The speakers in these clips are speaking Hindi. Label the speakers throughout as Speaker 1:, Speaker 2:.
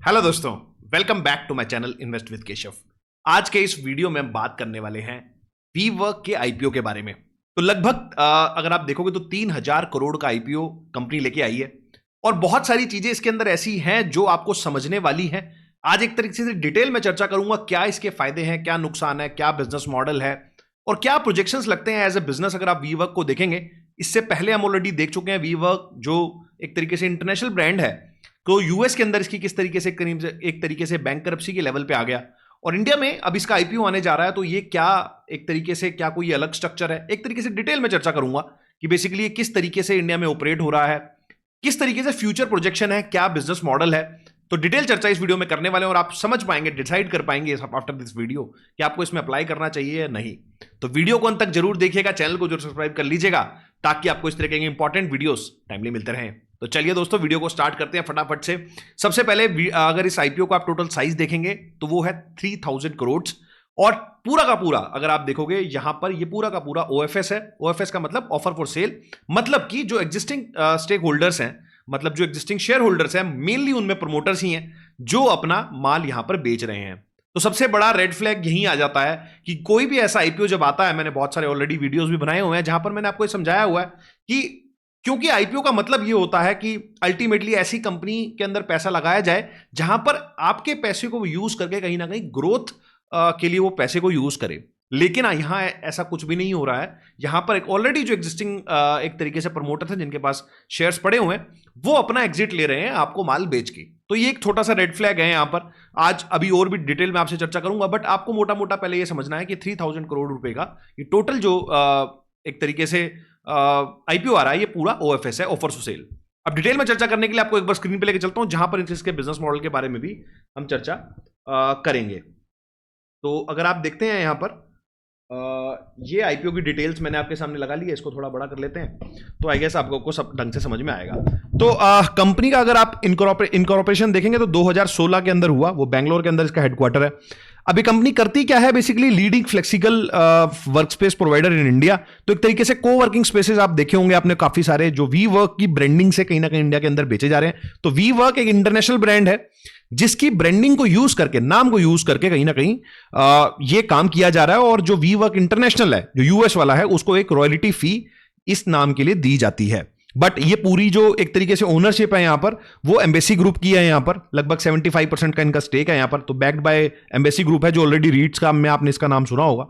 Speaker 1: हेलो दोस्तों, welcome back to my channel invest with Keshav. आज के इस वीडियो में हम बात करने वाले हैं वीवर्क के आईपीओ के बारे में। तो लगभग अगर आप देखोगे तो 3000 करोड़ का आईपीओ कंपनी लेके आई है और बहुत सारी चीजें इसके अंदर ऐसी हैं जो आपको समझने वाली हैं। आज एक तरीके से डिटेल में चर्चा करूंगा, क्या इसके फायदे हैं, क्या नुकसान है, क्या बिजनेस मॉडल है और क्या प्रोजेक्शंस लगते हैं एज ए बिजनेस अगर आप वीवर्क को देखेंगे। इससे पहले हम ऑलरेडी देख चुके हैं वीवर्क जो एक तरीके से इंटरनेशनल ब्रांड है, तो यूएस के अंदर इसकी किस तरीके से करीब एक तरीके से बैंकरप्सी के लेवल पे आ गया और इंडिया में अब इसका आईपीओ आने जा रहा है। तो ये क्या एक तरीके से क्या कोई अलग स्ट्रक्चर है, एक तरीके से डिटेल में चर्चा करूंगा कि बेसिकली ये किस तरीके से इंडिया में ऑपरेट हो रहा है, किस तरीके से फ्यूचर प्रोजेक्शन है, क्या बिजनेस मॉडल है। तो डिटेल चर्चा इस वीडियो में करने वाले हैं और आप समझ पाएंगे, डिसाइड कर पाएंगे आफ्टर दिस वीडियो कि आपको इसमें अप्लाई करना चाहिए या नहीं। तो वीडियो को अंत तक जरूर देखिएगा, चैनल को जरूर सब्सक्राइब कर लीजिएगा ताकि आपको इस तरह के इंपॉर्टेंट वीडियोस टाइमली मिलते रहें। तो चलिए दोस्तों, वीडियो को स्टार्ट करते हैं फटाफट से। सबसे पहले अगर इस आईपीओ का आप टोटल साइज देखेंगे तो वो है 3000 करोड़ और पूरा का पूरा अगर आप देखोगे यहां पर ये पूरा का पूरा ओएफएस है। ओएफएस का मतलब ऑफर फॉर सेल, मतलब कि जो एग्जिस्टिंग स्टेक होल्डर्स हैं, मतलब जो एग्जिस्टिंग शेयर होल्डर्स हैं, मेनली उनमें प्रमोटर्स ही हैं जो अपना माल यहां पर बेच रहे हैं। तो सबसे बड़ा रेड फ्लैग यही आ जाता है कि कोई भी ऐसा आईपीओ जब आता है, मैंने बहुत सारे ऑलरेडी वीडियोस भी बनाए हुए हैं जहां पर मैंने आपको समझाया हुआ है कि क्योंकि आईपीओ का मतलब यह होता है कि अल्टीमेटली ऐसी कंपनी के अंदर पैसा लगाया जाए जहां पर आपके पैसे को यूज करके कहीं ना कहीं ग्रोथ के लिए वो पैसे को यूज करे। लेकिन यहां ऐसा कुछ भी नहीं हो रहा है। यहां पर एक ऑलरेडी जो एग्जिस्टिंग एक तरीके से प्रमोटर्स हैं जिनके पास शेयर्स पड़े हुए हैं, वो अपना एग्जिट ले रहे हैं आपको माल बेच के। तो ये एक छोटा सा रेड फ्लैग है यहां पर। आज अभी और भी डिटेल में आपसे चर्चा करूंगा, बट आपको मोटा मोटा पहले ये समझना है कि 3000 करोड़ रुपए का ये टोटल जो एक तरीके से आईपीओ आ रहा है, ये पूरा ओएफएस है, ऑफर फॉर सेल। अब डिटेल में चर्चा करने के लिए आपको एक बार स्क्रीन पे लेके चलता हूं जहां पर इसके बिजनेस मॉडल के बारे में भी हम चर्चा करेंगे। तो अगर आप देखते हैं यहां पर ये आईपीओ की डिटेल्स मैंने आपके सामने लगा ली है, इसको थोड़ा बड़ा कर लेते हैं तो आई गेस आपको सब ढंग से समझ में आएगा। तो कंपनी का अगर आप इनकॉर्पोरेशन देखेंगे तो 2016 के अंदर हुआ, वो बैंगलोर के अंदर इसका हेडक्वार्टर है। अभी कंपनी करती क्या है, basically leading flexible work space provider in India. तो एक तरीके से को वर्किंग स्पेसेस आप देखे होंगे आपने काफी सारे जो वी वर्क की ब्रांडिंग से कहीं ना कहीं इंडिया के अंदर बेचे जा रहे हैं। तो वी वर्क एक इंटरनेशनल ब्रांड है जिसकी ब्रांडिंग को यूज करके, नाम को यूज करके कहीं ना कहीं ये काम किया जा रहा है और जो वी वर्क इंटरनेशनल है जो यूएस वाला है उसको एक रॉयल्टी फी इस नाम के लिए दी जाती है। बट ये पूरी जो एक तरीके से ओनरशिप है यहां पर वो एम्बेसी ग्रुप की है। यहां पर लगभग 75% का इनका स्टेक है यहां पर। तो बैक्ड बाय एम्बेसी ग्रुप है जो ऑलरेडी रीट्स का में आपने इसका नाम सुना होगा।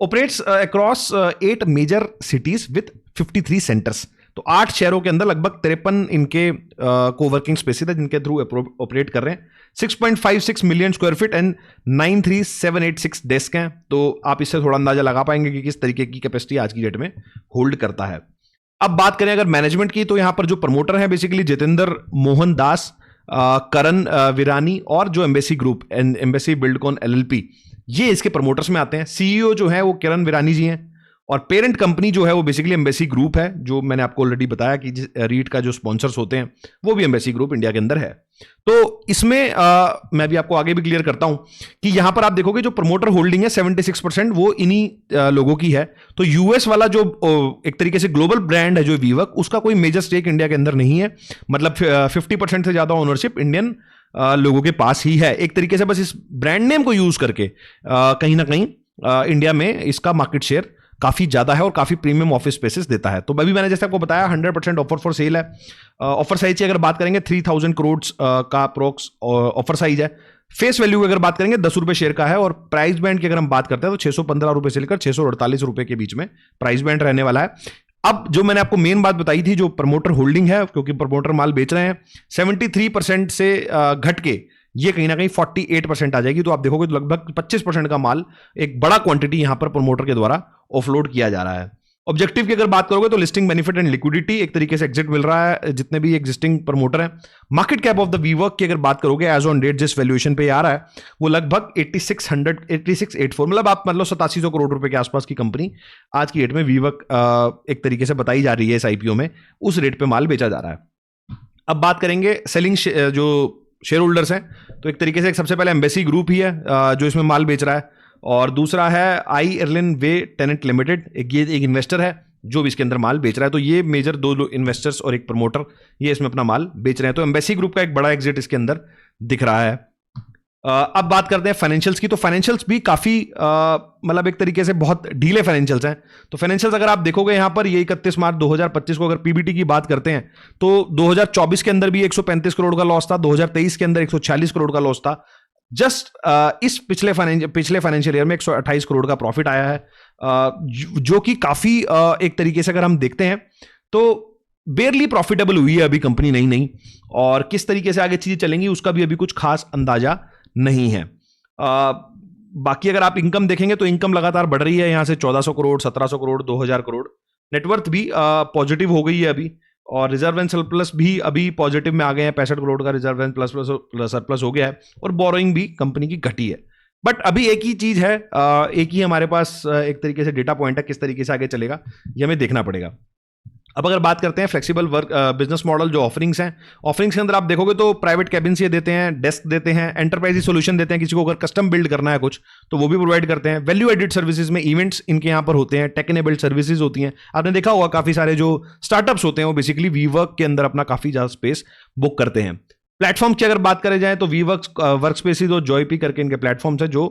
Speaker 1: Operates across 8 major cities with 53 centres. तो 8 शहरों के अंदर लगभग 53 इनके कोवर्किंग स्पेसेस है जिनके थ्रू ऑपरेट कर रहे हैं। 6.56 million square feet and 93786 desk हैं। तो आप इससे थोड़ा अंदाजा लगा पाएंगे कि किस तरीके की कैपेसिटी आज की डेट में होल्ड करता है। अब बात करें अगर मैनेजमेंट की, तो यहां पर जो प्रमोटर है बेसिकली जितेंद्र मोहन दास, करण विरानी और जो embassy group embassy Buildcon LLP, ये इसके प्रमोटर्स में आते हैं। सीईओ जो है वो किरण विरानी जी हैं और पेरेंट कंपनी जो है वो बेसिकली एम्बेसी ग्रुप है, जो मैंने आपको ऑलरेडी बताया कि रीट का जो स्पॉन्सर्स होते हैं वो भी एम्बेसी ग्रुप इंडिया के अंदर है। तो इसमें मैं भी आपको आगे भी क्लियर करता हूं कि यहां पर आप देखोगे जो प्रमोटर होल्डिंग है 76% वो इन्हीं लोगों की है। तो यूएस वाला जो एक तरीके से ग्लोबल ब्रांड है जो वीवर्क, उसका कोई मेजर स्टेक इंडिया के अंदर नहीं है। मतलब 50% से ज्यादा ओनरशिप इंडियन लोगों के पास ही है। एक तरीके से बस इस ब्रांड नेम को यूज करके कहीं ना कहीं इंडिया में इसका मार्केट शेयर काफी ज्यादा है और काफी प्रीमियम ऑफिस स्पेसेस देता है। तो अभी मैंने जैसे आपको बताया 100% ऑफर फॉर सेल है। ऑफर साइज की अगर बात करेंगे 3000 करोड़ का अप्रोक्स ऑफर साइज है। फेस वैल्यू की अगर बात करेंगे 10 रुपए शेयर का है और प्राइस बैंड की अगर हम बात करते हैं तो 615 रुपए से लेकर 648 रुपए के बीच में प्राइस बैंड रहने वाला है। अब जो मैंने आपको मेन बात बताई थी, जो प्रमोटर होल्डिंग है, क्योंकि प्रमोटर माल बेच रहे हैं, 73% से घट के ये कहीं ना कहीं 48% आ जाएगी। तो आप देखोगे तो लगभग 25% का माल, एक बड़ा क्वांटिटी यहां पर प्रमोटर के द्वारा ऑफलोड किया जा रहा है। ऑब्जेक्टिव की अगर बात करोगे तो लिस्टिंग बेनिफिट एंड लिक्विडिटी, एक तरीके से एग्जिट मिल रहा है जितने भी एग्जिस्टिंग प्रमोटर हैं। Market cap of the WeWork की अगर बात करोगे एज ऑन डेट जिस वैल्यूएशन पे आ रहा है वो लगभग 8684, मतलब आप 8700 करोड़ रुपए के आसपास की कंपनी आज की डेट में वीवर्क एक तरीके से बताई जा रही है इस आईपीओ में, उस रेट पे माल बेचा जा रहा है। अब बात करेंगे सेलिंग जो शेयर होल्डर्स हैं, तो एक तरीके से सबसे पहले एम्बेसी ग्रुप ही है जो इसमें माल बेच रहा है और दूसरा है आई एयरलाइन वे टेनेंट लिमिटेड, एक इन्वेस्टर है जो भी इसके अंदर माल बेच रहा है। तो ये मेजर दो इन्वेस्टर्स और एक प्रमोटर ये इसमें अपना माल बेच रहे हैं। तो एम्बेसी ग्रुप का एक बड़ा एग्जिट इसके अंदर दिख रहा है। अब बात करते हैं फाइनेंशियल्स की। तो फाइनेंशियल्स भी काफी मतलब एक तरीके से बहुत ढीले फाइनेंशियल्स हैं। तो फाइनेंशियल्स अगर आप देखोगे यहां पर, ये 31 मार्च 2025 को अगर पीबीटी की बात करते हैं तो 2024 के अंदर भी 135 करोड़ का लॉस था, 2023 के अंदर 146 करोड़ का लॉस था। जस्ट इस पिछले फाइनेंशियल ईयर में 128 करोड़ का प्रॉफिट आया है, जो कि काफी एक तरीके से अगर हम देखते हैं तो बेरली प्रॉफिटेबल हुई है अभी कंपनी नई नई, और किस तरीके से आगे चीजें चलेंगी उसका भी अभी कुछ खास अंदाजा नहीं है। बाकी अगर आप इनकम देखेंगे तो इनकम लगातार बढ़ रही है, यहां से 1400 करोड़, 1700 करोड़, 2000 करोड़। नेटवर्थ भी पॉजिटिव हो गई है अभी, और रिजर्व एंड सरप्लस भी अभी पॉजिटिव में आ गए हैं, 65 करोड़ का रिजर्व एंड प्लस सरप्लस हो गया है, और बोरोइंग भी कंपनी की घटी है। बट अभी एक ही चीज है, एक ही हमारे पास एक तरीके से डेटा पॉइंट है, किस तरीके से आगे चलेगा ये हमें देखना पड़ेगा। अब अगर बात करते हैं फ्लेक्सिबल वर्क बिजनेस मॉडल, जो ऑफरिंग्स हैं, ऑफरिंग्स के अंदर आप देखोगे तो प्राइवेट कैबिन्स ये देते हैं, डेस्क देते हैं, एंटरप्राइज सोल्यूशन देते हैं, किसी को अगर कस्टम बिल्ड करना है कुछ तो वो भी प्रोवाइड करते हैं। वैल्यू एडिड सर्विसेज में इवेंट्स इनके यहाँ पर होते हैं, टेक एनेबल्ड सर्विसेज होती हैं। आपने देखा होगा काफी सारे जो स्टार्टअप्स होते हैं वो बेसिकली वीवर्क के अंदर अपना काफी ज्यादा स्पेस बुक करते हैं। प्लेटफॉर्म की अगर बात करें जाए तो वीवर्क वर्क स्पेसिस और जॉयपी करके इनके प्लेटफॉर्म्स है जो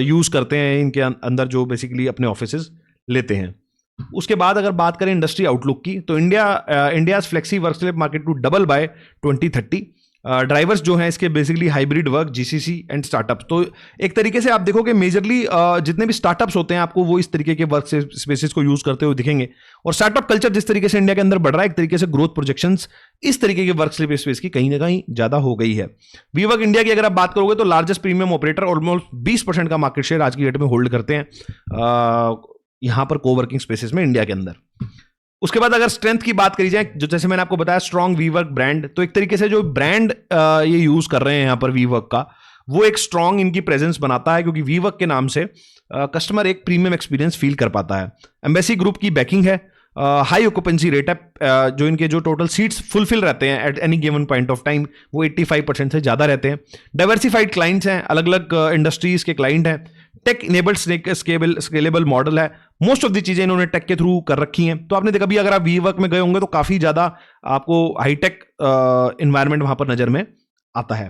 Speaker 1: यूज करते हैं इनके अंदर, जो बेसिकली अपने ऑफिसेज लेते हैं। उसके बाद अगर बात करें इंडस्ट्री आउटलुक की तो India's flexi workspace market to double by 2030। Drivers जो हैं इसके basically hybrid work, GCC and startups. तो एक तरीके से आप देखोगे मेजरली जितने भी स्टार्टअप्स होते हैं आपको वो इस तरीके के वर्क स्पेसेस को यूज करते हुए दिखेंगे। और स्टार्टअप कल्चर जिस तरीके से इंडिया के अंदर बढ़ रहा है, एक तरीके से ग्रोथ प्रोजेक्शंस इस तरीके के वर्क स्पेस की कहीं ना कहीं ज्यादा हो गई है। वीवर्क इंडिया की अगर आप बात करोगे तो लार्जेस्ट प्रीमियम ऑपरेटर, ऑलमोस्ट 20% का मार्केट शेयर आज की डेट में होल्ड करते हैं यहां पर कोवर्किंग स्पेसेस में इंडिया के अंदर। उसके बाद अगर स्ट्रेंथ की बात करी जाए, जो जैसे मैंने आपको बताया स्ट्रॉन्ग वीवर्क ब्रांड, तो एक तरीके से जो ब्रांड ये यूज कर रहे हैं यहां पर वीवर्क का, वो एक स्ट्रॉन्ग इनकी प्रेजेंस बनाता है, क्योंकि वीवर्क के नाम से कस्टमर एक प्रीमियम एक्सपीरियंस फील कर पाता है। एम्बेसी ग्रुप की बैकिंग है, हाई ऑक्यूपेंसी रेट है, जो इनके जो टोटल सीट्स फुलफिल रहते हैं at any given point of time वो 85% से ज्यादा रहते हैं। डाइवर्सिफाइड क्लाइंट्स हैं, अलग अलग इंडस्ट्रीज के क्लाइंट हैं। टेक इनेबल्ड स्केलेबल मॉडल है, मोस्ट ऑफ दी चीजें इन्होंने टेक के थ्रू कर रखी हैं। तो आपने देखा भी अगर आप वीवर्क में गए होंगे तो काफी ज्यादा आपको हाईटेक एनवायरनमेंट वहां पर नजर में आता है।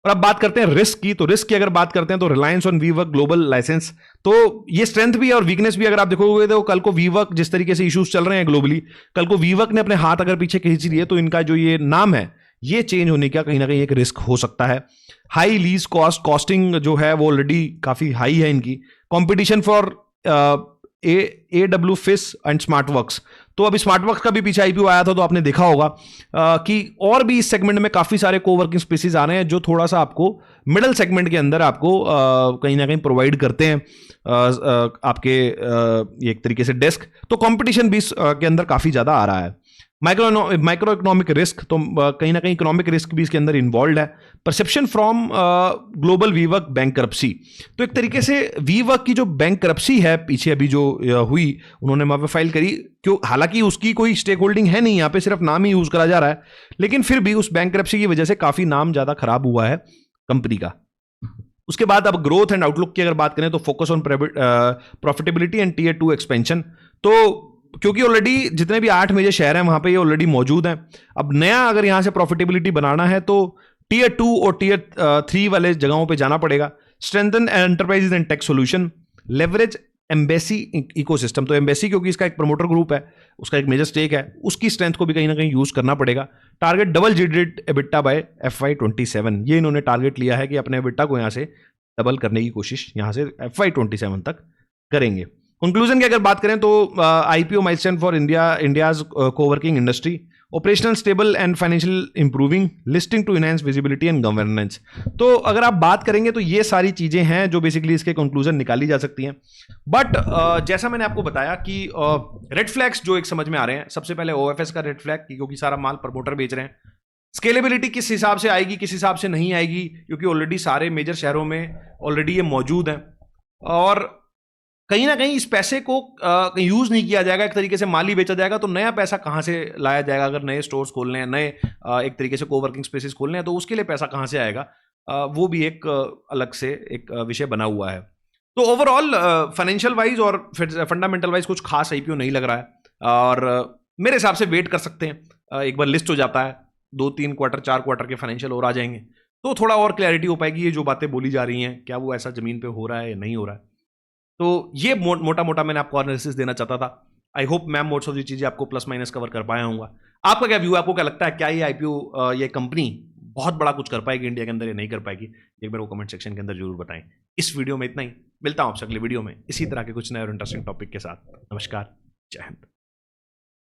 Speaker 1: और अब बात करते हैं रिस्क की। तो रिस्क की अगर बात करते हैं तो reliance on WeWork global licence, तो ये स्ट्रेंथ भी है और वीकनेस भी। अगर आप देखोगे तो कल को वीवर्क जिस तरीके से इश्यूज चल रहे हैं ग्लोबली, कल को वीवर्क ने अपने हाथ अगर पीछे खींच लिए तो इनका जो ये नाम है ये चेंज होने का कहीं ना कहीं एक रिस्क हो सकता है। हाई लीज कॉस्टिंग जो है वो ऑलरेडी काफी हाई है इनकी। कंपटीशन फॉर AW फिस एंड स्मार्टवर्क्स, तो अभी स्मार्टवर्क्स का भी पीछे आईपीओ आया था तो आपने देखा होगा कि और भी इस सेगमेंट में काफी सारे कोवर्किंग स्पेसेस आ रहे हैं जो थोड़ा सा आपको मिडिल सेगमेंट के अंदर आपको कहीं ना कहीं प्रोवाइड करते हैं आपके एक तरीके से डेस्क। तो कंपटीशन भी के अंदर काफी ज्यादा आ रहा है। माइक्रो इकोनॉमिक रिस्क, तो कहीं ना कहीं इकोनॉमिक रिस्क भी इसके अंदर इन्वॉल्व है। Perception from global WeWork bankruptcy, तो एक तरीके से वीवर्क की जो बैंकरप्सी है पीछे अभी जो हुई, उन्होंने वहां पे फाइल करी, क्यों हालांकि उसकी कोई स्टेक होल्डिंग है नहीं, यहाँ पे सिर्फ नाम ही यूज करा जा रहा है, लेकिन फिर भी उस बैंकरप्सी की वजह से काफी नाम ज्यादा खराब हुआ है कंपनी का। उसके बाद अब ग्रोथ एंड आउटलुक की अगर बात करें तो focus on profitability and tear 2 expansion. तो क्योंकि ऑलरेडी जितने भी 8 मेजर शहर हैं वहां पे ये ऑलरेडी मौजूद हैं, अब नया अगर यहां से प्रॉफिटेबिलिटी बनाना है तो टियर 2 और टियर 3 वाले जगहों पे जाना पड़ेगा। Strengthen enterprises and tech solution, leverage Embassy ecosystem, तो एम्बेसी क्योंकि इसका एक प्रमोटर ग्रुप है, उसका एक मेजर स्टेक है, उसकी स्ट्रेंथ को भी कहीं ना कहीं यूज करना पड़ेगा। Target double digit EBITDA by FY27, ये इन्होंने टारगेट लिया है कि अपने एबिटा को यहां से डबल करने की कोशिश यहां से FY27 तक करेंगे। कंक्लूजन की अगर बात करें तो IPO milestone for India's coworking industry, operational stable and financial improving, listing to enhance visibility and governance. तो अगर आप बात करेंगे तो ये सारी चीजें हैं जो बेसिकली इसके कंक्लूजन निकाली जा सकती हैं। बट जैसा मैंने आपको बताया कि रेड फ्लैग्स जो एक समझ में आ रहे हैं, सबसे पहले OFS का रेड फ्लैग, क्योंकि सारा माल प्रमोटर बेच रहे हैं। स्केलेबिलिटी किस हिसाब से आएगी, किस हिसाब से नहीं आएगी, क्योंकि ऑलरेडी सारे मेजर शहरों में ऑलरेडी ये मौजूद हैं, और कहीं ना कहीं इस पैसे को यूज नहीं किया जाएगा, एक तरीके से माल ही बेचा जाएगा, तो नया पैसा कहां से लाया जाएगा? अगर नए स्टोर्स खोलने हैं, नए एक तरीके से कोवर्किंग स्पेसेस खोलने हैं, तो उसके लिए पैसा कहां से आएगा? वो भी एक अलग से एक विषय बना हुआ है। तो ओवरऑल फाइनेंशियल वाइज और फंडामेंटल वाइज कुछ खास आईपीओ नहीं लग रहा है, और मेरे हिसाब से वेट कर सकते हैं, एक बार लिस्ट हो जाता है, 2-3 क्वार्टर 4 क्वार्टर के फाइनेंशियल और आ जाएंगे, तो थोड़ा और क्लैरिटी हो पाएगी, ये जो बातें बोली जा रही हैं क्या वो ऐसा जमीन पे हो रहा है या नहीं हो रहा है। तो ये मोटा मोटा मैंने आपको एनालिसिस देना चाहता था। आई होप मैं मोस्ट ऑफ दी चीजें आपको प्लस माइनस कवर कर पाया हूँ। आपका क्या व्यू है, आपको क्या लगता है, क्या ये आईपीओ ये कंपनी बहुत बड़ा कुछ कर पाएगी इंडिया के अंदर या नहीं कर पाएगी? एक बार वो कमेंट सेक्शन के अंदर जरूर बताएं। इस वीडियो में इतना ही, मिलता हूं आपसे अगले वीडियो में इसी तरह के कुछ नए और इंटरेस्टिंग टॉपिक के साथ। नमस्कार, जय हिंद।